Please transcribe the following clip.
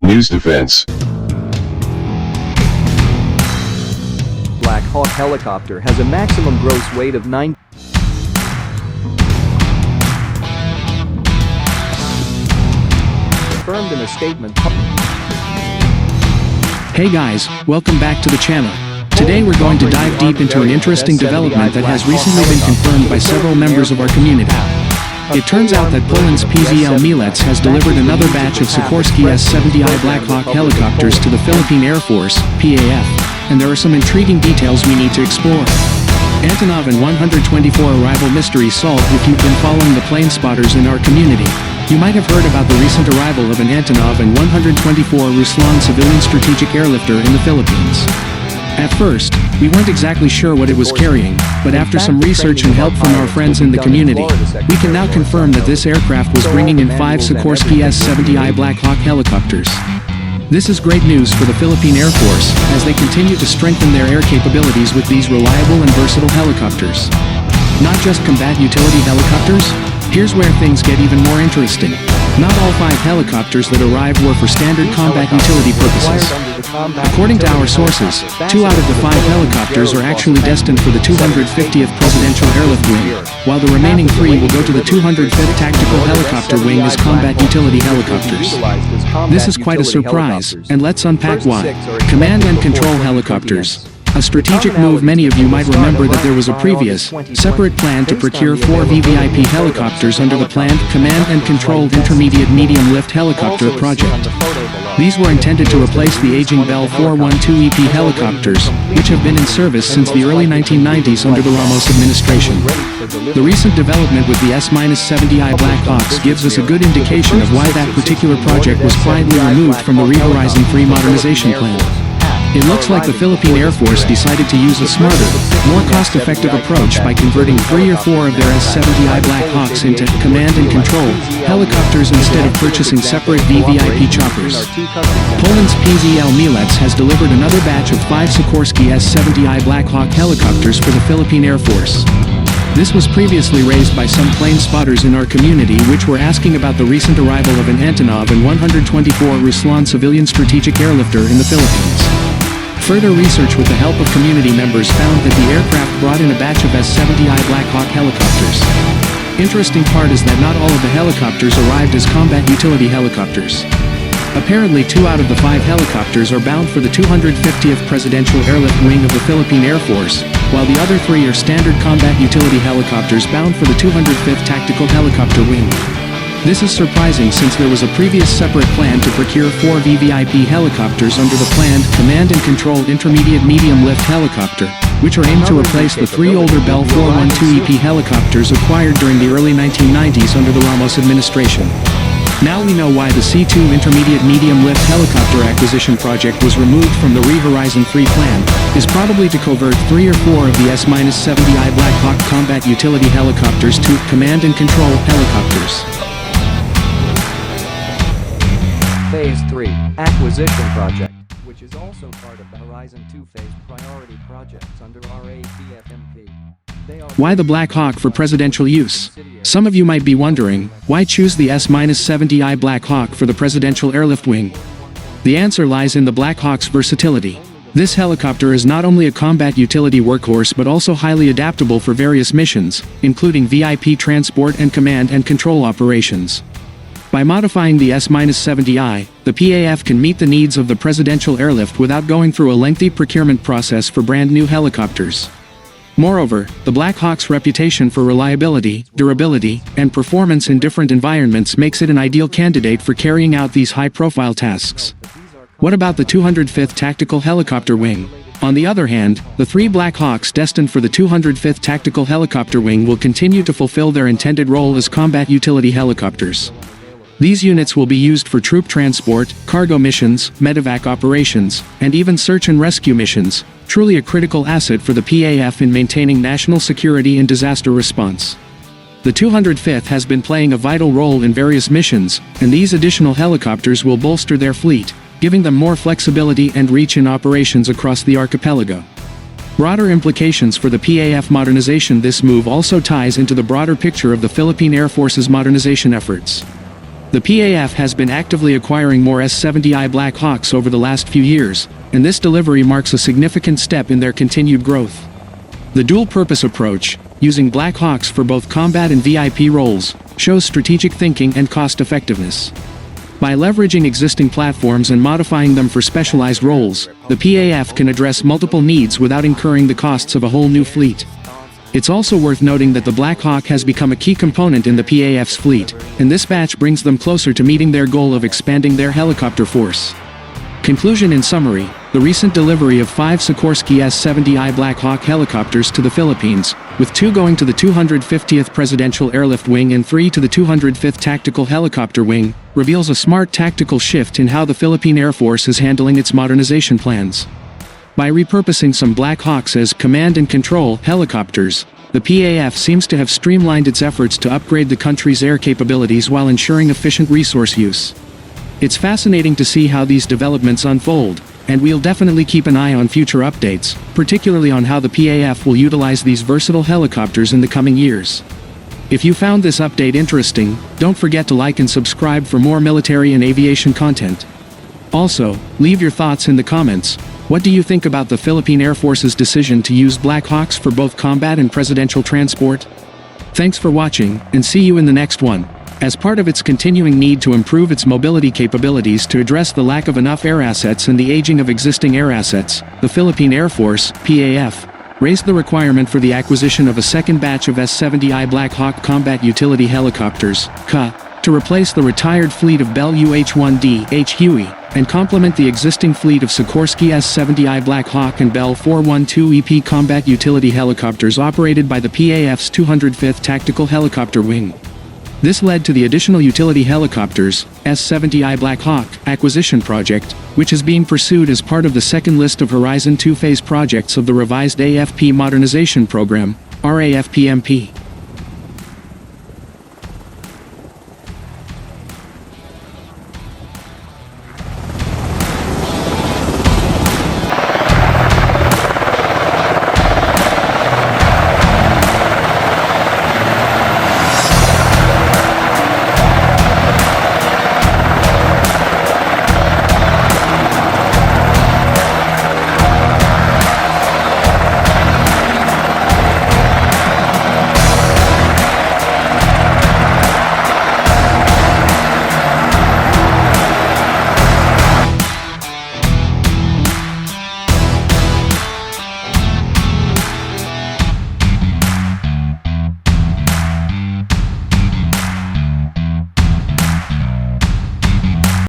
News Defense. Black Hawk helicopter has a maximum gross weight of 9. Confirmed in a statement. Hey guys, welcome back to the channel. Today we're going to dive deep into an interesting development that has recently been confirmed by several members of our community. It turns out that Poland's PZL MIELEC has delivered another batch of Sikorsky S-70i Black Hawk helicopters to the Philippine Air Force, PAF, and there are some intriguing details we need to explore. Antonov An-124 arrival mystery solved. If you've been following the plane spotters in our community, you might have heard about the recent arrival of an Antonov An-124 Ruslan civilian strategic airlifter in the Philippines. At first, we weren't exactly sure what it was carrying, but after some research and help from our friends in the community, we can now confirm that this aircraft was bringing in 5 Sikorsky S-70i Black Hawk helicopters. This is great news for the Philippine Air Force, as they continue to strengthen their air capabilities with these reliable and versatile helicopters. Not just combat utility helicopters? Here's where things get even more interesting. Not all 5 helicopters that arrived were for standard combat utility purposes. According to our sources, 2 out of the 5 helicopters are actually destined for the 250th Presidential Airlift Wing, while the remaining 3 will go to the 205th Tactical Helicopter Wing as combat utility helicopters. This is quite a surprise, and let's unpack why. Command and control helicopters. A strategic move. Many of you might remember that there was a previous, separate plan to procure 4 VVIP helicopters under the planned Command and Controlled Intermediate Medium Lift Helicopter project. These were intended to replace the aging Bell 412EP helicopters, which have been in service since the early 1990s under the Ramos administration. The recent development with the S-70i Black Hawks gives us a good indication of why that particular project was quietly removed from the Horizon 3 modernization plan. It looks like the Philippine Air Force decided to use a smarter, more cost-effective approach by converting 3 or 4 of their S-70i Black Hawks into command and control helicopters instead of purchasing separate VVIP choppers. Poland's PZL MIELEC has delivered another batch of 5 Sikorsky S-70i Black Hawk helicopters for the Philippine Air Force. This was previously raised by some plane spotters in our community which were asking about the recent arrival of an Antonov An-124 Ruslan civilian strategic airlifter in the Philippines. Further research with the help of community members found that the aircraft brought in a batch of S-70i Black Hawk helicopters. Interesting part is that not all of the helicopters arrived as combat utility helicopters. Apparently 2 out of the 5 helicopters are bound for the 250th Presidential Airlift Wing of the Philippine Air Force, while the other 3 are standard combat utility helicopters bound for the 205th Tactical Helicopter Wing. This is surprising since there was a previous separate plan to procure 4 VVIP helicopters under the planned Command and Controlled Intermediate Medium Lift Helicopter, which are aimed to replace the 3 older Bell 412EP helicopters acquired during the early 1990s under the Ramos administration. Now we know why the C2 Intermediate Medium Lift Helicopter Acquisition Project was removed from the Horizon 3 plan, is probably to convert 3 or 4 of the S-70i Black Hawk combat utility helicopters to Command and Control helicopters. Phase 3 Acquisition Project, which is also part of the Horizon 2 Phase Priority Projects under RATFMP. Why the Black Hawk for presidential use? Some of you might be wondering, why choose the S-70i Black Hawk for the Presidential Airlift Wing? The answer lies in the Black Hawk's versatility. This helicopter is not only a combat utility workhorse but also highly adaptable for various missions, including VIP transport and command and control operations. By modifying the S-70i, the PAF can meet the needs of the presidential airlift without going through a lengthy procurement process for brand new helicopters. Moreover, the Black Hawk's reputation for reliability, durability, and performance in different environments makes it an ideal candidate for carrying out these high-profile tasks. What about the 205th Tactical Helicopter Wing? On the other hand, the 3 Black Hawks destined for the 205th Tactical Helicopter Wing will continue to fulfill their intended role as combat utility helicopters. These units will be used for troop transport, cargo missions, medevac operations, and even search and rescue missions, truly a critical asset for the PAF in maintaining national security and disaster response. The 205th has been playing a vital role in various missions, and these additional helicopters will bolster their fleet, giving them more flexibility and reach in operations across the archipelago. Broader implications for the PAF modernization. This move also ties into the broader picture of the Philippine Air Force's modernization efforts. The PAF has been actively acquiring more S-70i Black Hawks over the last few years, and this delivery marks a significant step in their continued growth. The dual-purpose approach, using Black Hawks for both combat and VIP roles, shows strategic thinking and cost-effectiveness. By leveraging existing platforms and modifying them for specialized roles, the PAF can address multiple needs without incurring the costs of a whole new fleet. It's also worth noting that the Black Hawk has become a key component in the PAF's fleet, and this batch brings them closer to meeting their goal of expanding their helicopter force. Conclusion: in summary, the recent delivery of 5 Sikorsky S-70i Black Hawk helicopters to the Philippines, with 2 going to the 250th Presidential Airlift Wing and 3 to the 205th Tactical Helicopter Wing, reveals a smart tactical shift in how the Philippine Air Force is handling its modernization plans. By repurposing some Black Hawks as command and control helicopters, the PAF seems to have streamlined its efforts to upgrade the country's air capabilities while ensuring efficient resource use. It's fascinating to see how these developments unfold, and we'll definitely keep an eye on future updates, particularly on how the PAF will utilize these versatile helicopters in the coming years. If you found this update interesting, don't forget to like and subscribe for more military and aviation content. Also, leave your thoughts in the comments. What do you think about the Philippine Air Force's decision to use Black Hawks for both combat and presidential transport? Thanks for watching, and see you in the next one. As part of its continuing need to improve its mobility capabilities to address the lack of enough air assets and the aging of existing air assets, the Philippine Air Force, PAF, raised the requirement for the acquisition of a second batch of S-70i Black Hawk combat utility helicopters, CUH, to replace the retired fleet Bell UH-1D Huey, and complement the existing fleet of Sikorsky S-70i Black Hawk and Bell 412EP combat utility helicopters operated by the PAF's 205th Tactical Helicopter Wing. This led to the additional utility helicopters, S-70i Black Hawk, acquisition project, which is being pursued as part of the second list of Horizon 2 phase projects of the revised AFP Modernization Program, RAFPMP.